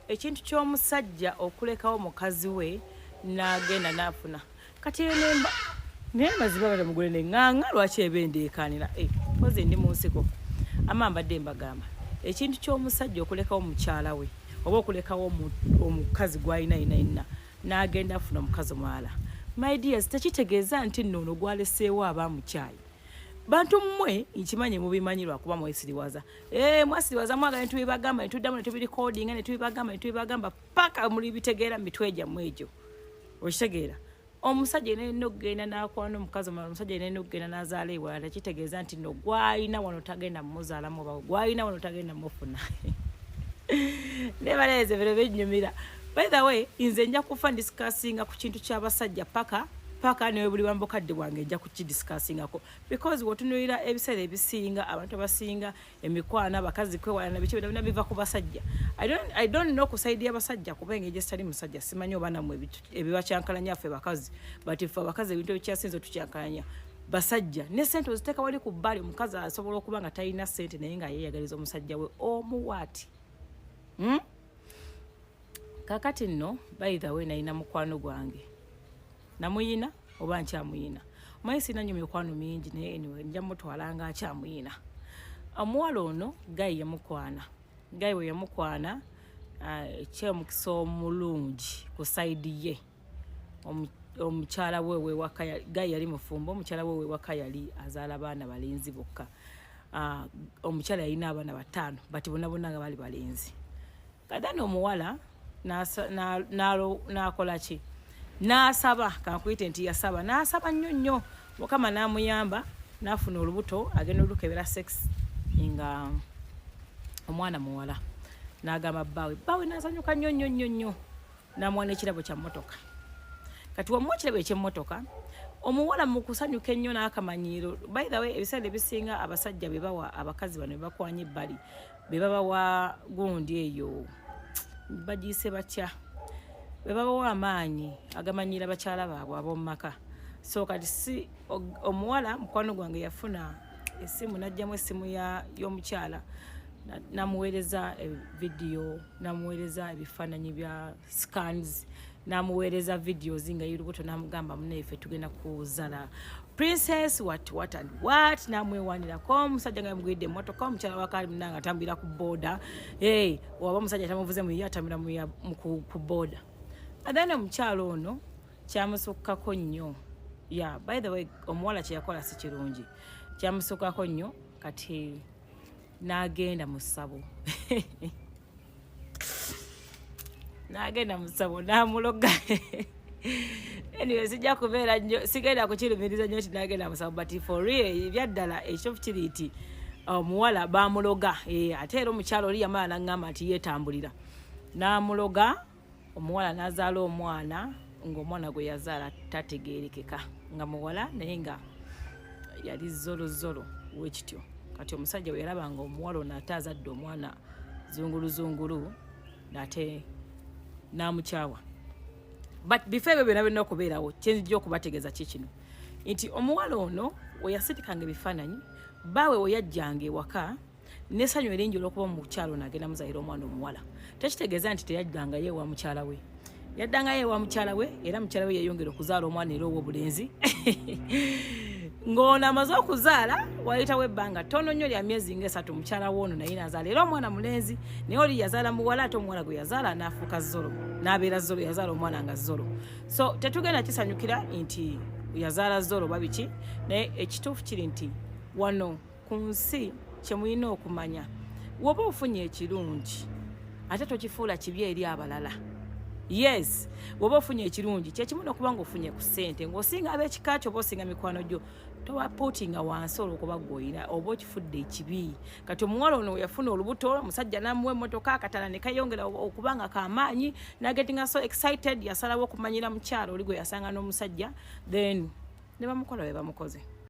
ekintu ky'omusajja okulekawo mukazi we n'agenda n'afuna kati enemba naye maziba bali mugule neŋŋaŋŋa lwaki ebendeekanira pozi ndi mu nsiko ama mbadde mbagamba ekintu ky'omusajja okulekawo mukyala we oba okulekawo omukazi gw'alina yinayina n'agenda afuna omukazi omulala my dears tekitegeeza nti nno ono gwaleseewo abamukyayi bantu mmwe nkimanyi mubimanyi lwakuba mwesiriwaza mwasiriwaza mwagala netubibagamba netuddamu netubirikodinga netubibagamba paka muli bitegeera mu mitwe gyammwe egyo okitegeera omusajja yenna okugenda n'akwana omukazi omulala omusajja yenna okugenda n'azaala ewala tekitegeeza nti nno gwalina wano tagenda mumuzaalamu oba gwalina wano tagenda mufuna nebaleeze biro binnyumira by the way nze nja kufa ndisikasinga ku kintu ky'abasajja paka newe buli wambukadde bwange nja kukidiscusingako because wotunulira ebiseera ebisinga abantu abasinga emikwana abakazi kwewalana biki bina biva ku basajja I don't know kusaidia abasajja kubenga je stali musajja simanyi oba namwe ebibacyankalanya ffe bakazi but ife abakazi ebintu ebikyasinze tukyankalanya basajja ne sente oziteka wali ku bbali omukazi asobola okuba nga talina sente naye nga yeeyagaliza omusajja we omuwaati kakati nno by the way nalina mukwano gwange namuyina oba nkyamuyina omanyi sina nnyo mikwano mingi naye anyway nja mutwalanga akyamuyina omuwala ono gayi yamukwana gayi we yamukwana ekyomukisa omulungi ku sayidi ye omukyala we waka gayi yali mufumbo omukyala we waka yali azaala baana balenzi bokka omukyala yalina abaana 5 bati bonna nga bali balenzi kadani omuwala nakola ki n'asaba kankuyite nti yasaba n'asaba nnyo mukama n'amuyamba n'afuna olubuto agenda olukebera sex nga omwana muwala n'agamba bbaawe n'asanyuka nnyo n'amuwa ekirabo kya mmotoka kati wamuwa ekirabo eky'emmotoka omuwala mu kusanyuka ennyo n'akamanyiiro by the way ebiseera ebisinga abasajja be bawa abakazi bano be bakwanya ebbali be babawa gundi eyo bagiyise batya bebabawa amaanyi agamanyira bakyala baabwe ab'omu maka so kati si omuwala mukwano gwange yafuna esimu najjamu esimu y'omukyala namuweereza vidiyo namuweereza ebifaananyi bya scans namuweereza videos nga y'olubuto namugamba muneefe tugenda kuzala princess what and what namwewanirako omusajja nga yamugwidde emmotoka omukyala wakali munanga atambulira ku booda waba omusajja tamuvuze muye atambulira ku booda adani omukyalo ono kyamusukkako nnyo by the way omuwala kyeyakola si kirungi kyamusukkako nnyo kati n'agenda mu ssabo n'agenda mu ssabo n'amuloga anyway sijja kubeera nnyo sigenda kukirumiriza nnyo nti n'agenda mu ssabo but for real ebyaddala ekyo kiri nti omuwala baamuloga ate era omukyalo oli yamala n'aŋŋamba nti yeetambulira n'amuloga omuwala n'azaala omwana ng'omwana gwe yazaala tategeerekeka nga muwala naye nga yali zolozolo wekityo kati omusajja bwe yalaba nga omuwala ono ate azadde omwana zunguluzungulu ate n'amukyawa but before ebyo byonna birina okubeerawo kyenzijja okubategeeza kikino nti omuwala ono we yasitikanga ebifaananyi baawe we yajjanga ewaka n'essanyu eringi olw'okuba omukyalo n'agenda muzaalira omwana omuwala tekitegeeza nti teyaddangayo ewa mukyala we yaddangayo ewa mukyala we era mukyala we yeyongera okuzaala omwana era ow'obulenzi ng'ono amaze okuzaala wayitawo ebbanga ttono nnyo lya myezi nga 3 mukyala w'ono naye n'azaala era omwana mulenzi naye oli yazaala muwala ate omuwala gwe yazaala n'afuuka zolo n'abeera zolo yazaala omwana nga zolo so tetugenda kisanyukira nti yazaala zolo babiki naye ekituufu kiri nti wano ku nsi kye mulina okumanya woba ofunye ekirungi ate tokifuula kibi eri abalala yes woba ofunye ekirungi kyekimu n'okuba ng'ofunye ku ssente ng'osinga ab'ekika kyo oba osinga mikwano gyo tobapuutinga wansi olw'okuba gwoyina oba okifudde ekibi kati omuwala ono yafuna olubuto omusajja n'amuwa emmotoka akatala ne kayongera okuba nga k'amaanyi n'agetinga so excited yasalawo okumanyira mukyalo oli gwe yasanga n'omusajja then ne bamukola we bamukoze